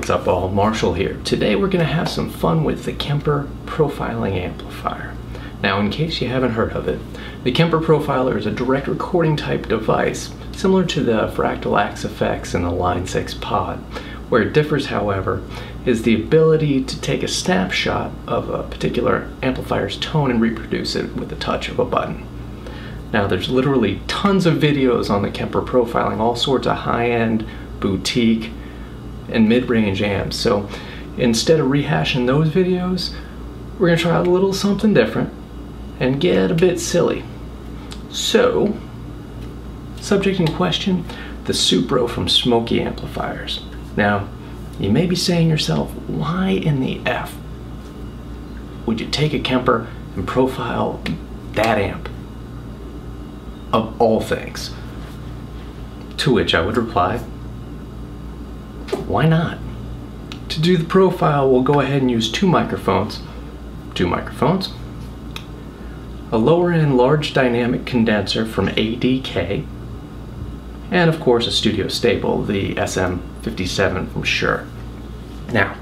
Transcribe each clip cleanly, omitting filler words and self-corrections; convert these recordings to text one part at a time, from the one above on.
what's up all, Marshall here. Today we're going to have some fun with the Kemper Profiling amplifier. Now in case you haven't heard of it, the Kemper Profiler is a direct recording type device similar to the Fractal Axe effects in the Line 6 pod. Where it differs, however, is the ability to take a snapshot of a particular amplifier's tone and reproduce it with the touch of a button. Now there's literally tons of videos on the Kemper Profiling, all sorts of high-end, boutique, and mid-range amps. So instead of rehashing those videos, we're going to try out a little something different and get a bit silly. So, subject in question, the Supro from Smokey amplifiers. Now, you may be saying to yourself, why in the F would you take a Kemper and profile that amp? Of all things. To which I would reply, why not? To do the profile, we'll go ahead and use two microphones, a lower end large dynamic condenser from ADK, and of course a studio staple, the SM57 from Shure. Now,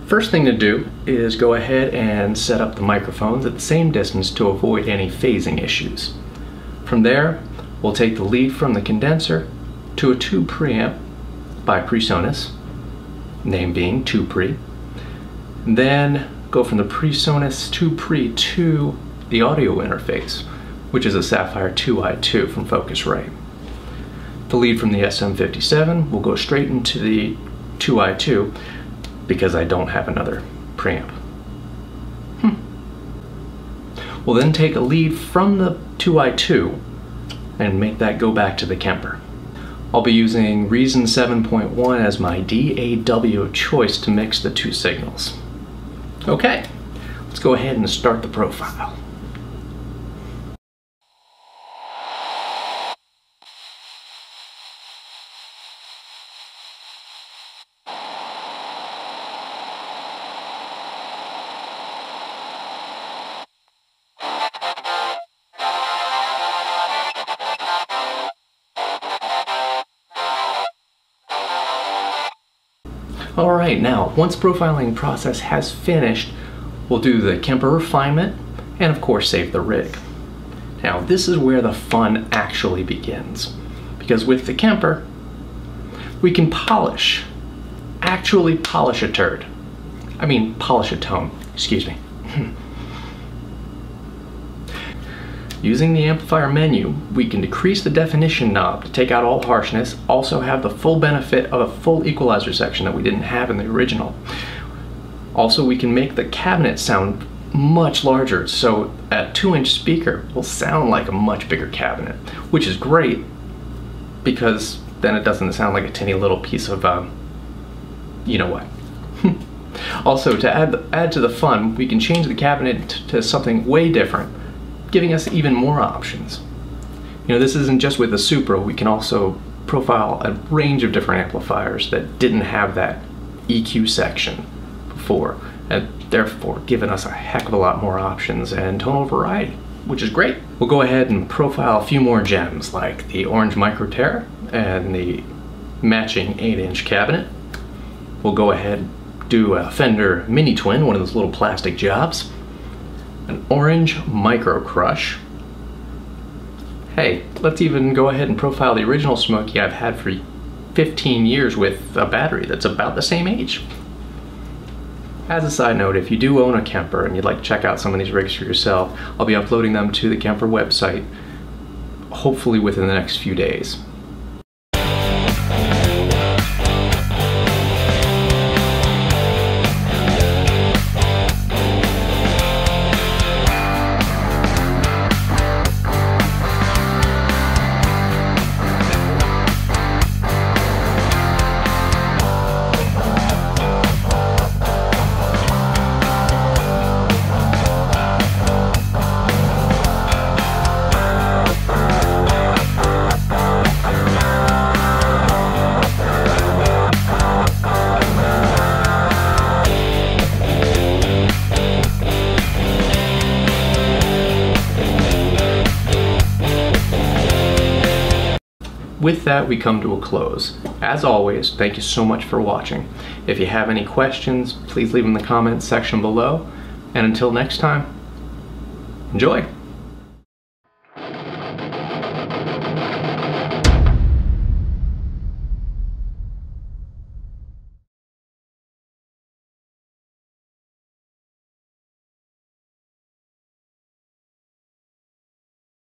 first thing to do is go ahead and set up the microphones at the same distance to avoid any phasing issues. From there, we'll take the lead from the condenser to a tube preamp by PreSonus, name being tube pre. Then go from the PreSonus tube pre to the audio interface, which is a Sapphire 2i2 from Focusrite. The lead from the SM57 will go straight into the 2i2 because I don't have another preamp. We'll then take a lead from the 2i2 and make that go back to the Kemper. I'll be using Reason 7.1 as my DAW of choice to mix the two signals. Okay, let's go ahead and start the profile. Alright, now once profiling process has finished, we'll do the Kemper refinement and of course save the rig. Now this is where the fun actually begins, because with the Kemper we can actually polish a turd. I mean polish a tone, excuse me. Using the amplifier menu, we can decrease the definition knob to take out all harshness, also have the full benefit of a full equalizer section that we didn't have in the original. Also, we can make the cabinet sound much larger, so a 2-inch speaker will sound like a much bigger cabinet, which is great because then it doesn't sound like a tiny little piece of, you know what. Also, to add to the fun, we can change the cabinet to something way different, giving us even more options. You know, this isn't just with the Supro, we can also profile a range of different amplifiers that didn't have that EQ section before, and therefore giving us a heck of a lot more options and tonal variety, which is great. We'll go ahead and profile a few more gems like the orange Micro Terra and the matching 8-inch cabinet. We'll go ahead and do a Fender Mini Twin, one of those little plastic jobs. An orange Micro Crush. Hey, let's even go ahead and profile the original Smokey I've had for 15 years with a battery that's about the same age. As a side note, if you do own a Kemper and you'd like to check out some of these rigs for yourself, I'll be uploading them to the Kemper website, hopefully within the next few days. with that, we come to a close. As always, thank you so much for watching. If you have any questions, please leave them in the comments section below. And until next time, enjoy!